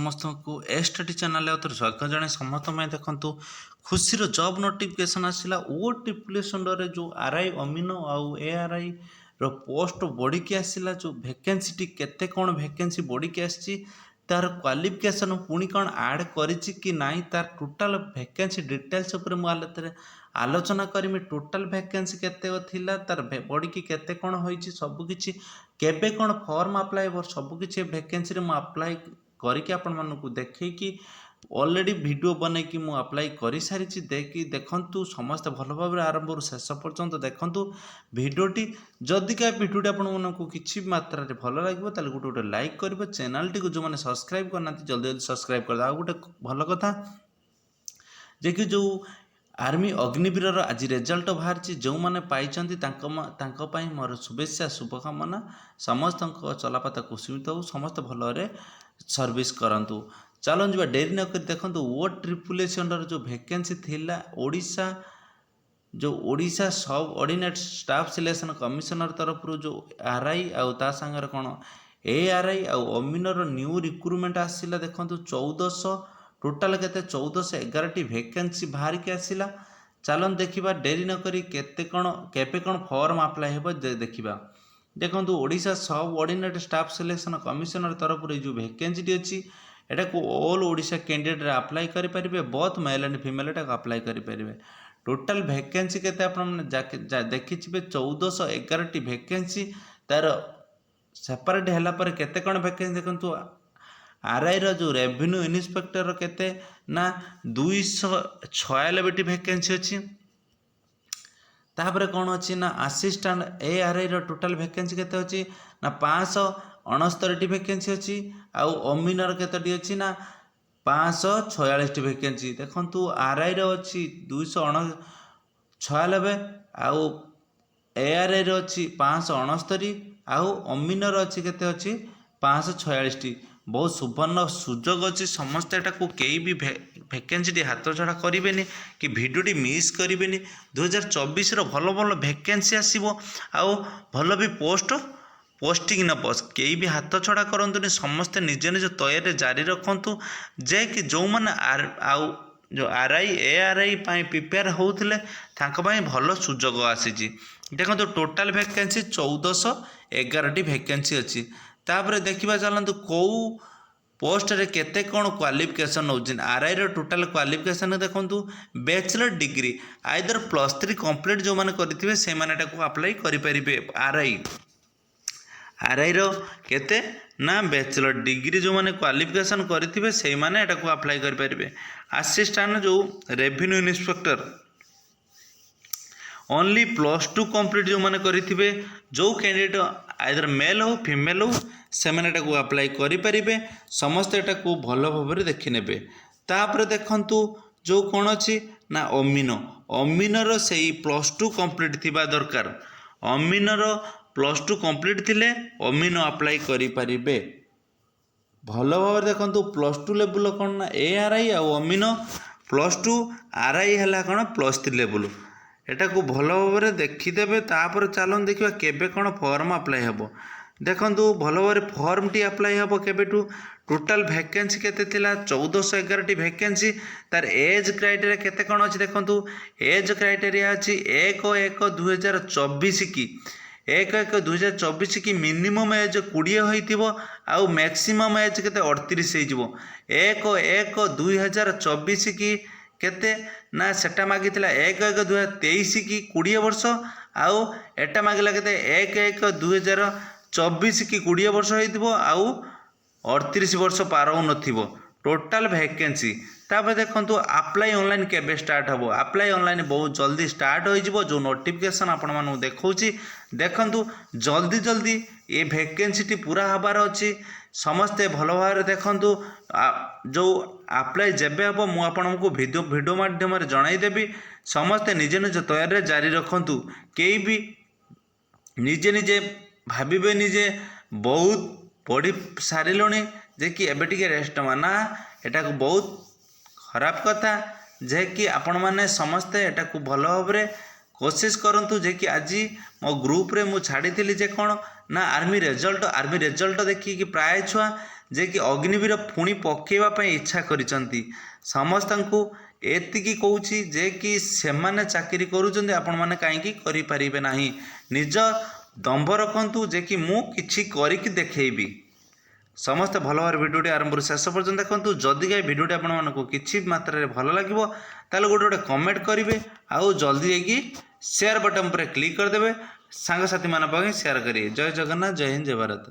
समस्त को ST channel स्वागत जन समस्त में देखु खुशी जॉब नोटिफिकेशन आसला ओ ट्रिपुलेस अंडर जो आरआई अमीनो आउ एआरआई रो पोस्ट बढ़ी के आसला जो वैकेंसी केते कौन वैकेंसी बढ़ी के आसी तार क्वालिफिकेशन पुणी कौन ऐड करिछि कि नाही तार टोटल वैकेंसी डिटेल्स ऊपर मुझे आलोचना करमी टोटल वैकेंसी केते थिला तार बढ़ी की केते कौन होइछि सब किछि केबे कौन फॉर्म अप्लाई हो सब किछि वैकेंसी रे मु अप्लाई करके आपण मानकु देखैकि ऑलरेडी वीडियो बनैकि मु अप्लाई करि सारिछि देखंतु समस्त भल भाव आरंभ शेष पर्यंत देखंतु वीडियोटी जदि का वीडियोटी आपण मानकु किछि मात्रा रे भल लागबो ताले गोटे गोटे लाइक करबो चैनल टी को जो माने सब्सक्राइब करना जल्दी जल्दी सब्सक्राइब कर दाओ गोटे भल कथा जे कि जो आर्मी अग्निवीर आज रिजल्ट बाहर जो मैंने पाई मोर शुभेच्छा शुभकामना समस्त चलापता कुशमित हो समस्त भलरे सर्विस करंतु चलो जी डेरी नक देखो ओ ट्रिपुलेस अंडर जो वैकेंसी थिला ओडिशा जो ओडिशा सब ऑर्डिनेट स्टाफ सिलेक्शन कमिशनर तरफ जो आरआई आउ ता संगर कौन एआरआई आउ अमीनर न्यू रिक्रुटमेंट आसला देखो 1400 टोटाल केते 1411 वैकेंसी बाहर के आसला चलन देखा डेरी नक केते कौन केबे कौन फॉर्म अप्लाई हो देखा देखो ओडिशा सब ऑर्डिनेट स्टाफ सिलेक्शन कमिशनर तरफ जो वैकेंसी अच्छी एटा को ऑल ओडिशा कैंडिडेट अप्लाई करें both male and female Etah apply करें टोटाल वैकेंसी केते देखी 1411 वैकेंसी तार सेपरेट है केते कौन वैकेंसी देखो आरआई जो रेवेन्यू इन्स्पेक्टर केते ना 296 वैकेंसी अच्छी तापर कौन अच्छी ना असिस्टेंट एआरआई टोटाल वैकेंसी केते अच्छी ना 569 वैकेंसी अच्छी आउ अमीनर केतोटी अच्छी ना 546 वैकेंसी देखंतु आरआई अच्छी 296 आउ एआरआई अच्छी 569 आउ अमीनर अच्छी केते अच्छी 546 बहुत सुवर्ण सुजोग अच्छी समस्त को कई भी वैकेंसी हाथ छड़ा करें कि भिडियोटी मिस करें 2024 भल भल वैकेंसी आसो आउ भल भी पोस्टिंग न पोस्ट कई भी हाथ छड़ा करंतुनी समस्ते निज निज तैयारी जारी रखंतु जे कि जो मैंने आउ जो आरआई एआरआई प्रिपेयर होते भल सुजोग आसी देखो टोटाल वैकेंसी 1411 वैकेंसी अच्छी तापर देखा चलते कौ पोस्ट रे केते कौन क्वालिफिकेशन नौ आरआई टोटाल क्वालिफिकेशन देखो बैचलर डिग्री आइदर +3 कंप्लीट जो मैंने करेंगे से अप्लाई करेंगे आरआई केते ना बैचलर डिग्री जो मैंने क्वालिफिकेशन करेंगे से मैंने अप्लाई करेंगे असिस्टेंट जो रेवेन्यू इन्स्पेक्टर ओनली +2 कंप्लीट जो मैंने करेंगे जो कैंडिडेट आइदर मेल हो फीमेल हो से अप्लाई करेंगे समस्त एटा को भल भाव देखी ने तापर देखंतु जो कौन अच्छी ना अमीनर से +2 कंप्लीट थिबा दरकार अमीनर +2 कंप्लीट थिले अमीनो अप्लाई करें भल भाव देखंतु +2 लेवल कौन ना एआरआई आउ अमीनो +2 आरआई है कौन +3 लेवल एटा को भल भाव देखीदेवे तापर चलन देखा केबे कौन फॉर्म अप्लाई हम देखंतु भल भाव फॉर्म टी अप्लाई हम केबेठू टोटाल वैकेंसी केते थिला 1411 वैकेंसी तार एज क्राइटेरिया केते कौन अच्छी देखंतु एज क्राइटेरिया अच्छी 1/1/2024 की 1/1/2024 की मिनिमम एज 20 होइथिबो आउ मैक्सिमम एज केते 38 होइजिवो 1/1/2024 की केते ना सेटा मागिथिला 1/1/2023 की 20 वर्ष आउ एटा मागिला केते 1/1/2024 की 20 वर्ष होइथिबो आउ 38 वर्ष पार हो नथिबो टोटाल वैकेंसी तापर देखंतु अप्लाई ऑनलाइन केबे स्टार्ट हबो अप्लाई ऑनलाइन बहुत जल्दी स्टार्ट हो जिवो जो नोटिफिकेशन आपण मानु देखौची देखंतु जल्दी जल्दी ये वैकेंसी टी पूरा हबार अछि समस्ते भल भाव देखंतु जो अप्लाई जेबे हम मु आपको वीडियो माध्यम जनईदेवी समस्ते निजे निज तैयारी जारी रखंतु कई भी निजे निजे भावे निजे बहुत पढ़ी सारे जे कि एबे टिके रेस्ट ना एटा को बहुत खराब कथा जे कि आपण माने समस्ते एटा को भल भाव कोशिश करंतु जे कि आज मो ग्रुप रे मु छाड़ी जे कौन ना आर्मी रिजल्ट देखिए कि प्राय छुआ ଯେ କି ଅଗ୍ନିବୀର ପୁଣି ପକେଇବା ପାଇଁ ଇଚ୍ଛା କରିଛନ୍ତି। ସମସ୍ତଙ୍କୁ ଏତିକି କହୁଛି ଯେ କି ସେମାନେ ଚାକିରି କରୁଛନ୍ତି, ଆପଣମାନେ କାହିଁକି କରିପାରିବେ ନାହିଁ? ନିଜ ଦମ୍ଭ ରଖନ୍ତୁ ଯେ କି ମୁଁ କିଛି କରିକି ଦେଖେଇବି। ସମସ୍ତେ ଭଲ ଭାବରେ ଭିଡ଼ିଓଟି ଆରମ୍ଭରୁ ଶେଷ ପର୍ଯ୍ୟନ୍ତ ଦେଖନ୍ତୁ। ଯଦି ଏ ଭିଡ଼ିଓଟି ଆପଣମାନଙ୍କୁ କିଛି ମାତ୍ରାରେ ଭଲ ଲାଗିବ ତାହେଲେ ଗୋଟେ କମେଣ୍ଟ କରିବେ, ଆଉ ଜଲ୍ଦି ଯାଇକି ସେୟାର ବଟନ୍ ଉପରେ କ୍ଲିକ୍ କରିଦେବେ, ସାଙ୍ଗସାଥିମାନଙ୍କ ପାଇଁ ସେୟାର କରିବେ। ଜୟ ଜଗନ୍ନାଥ, ଜୟ ହିନ୍ଦ, ଜୟ ଭାରତ।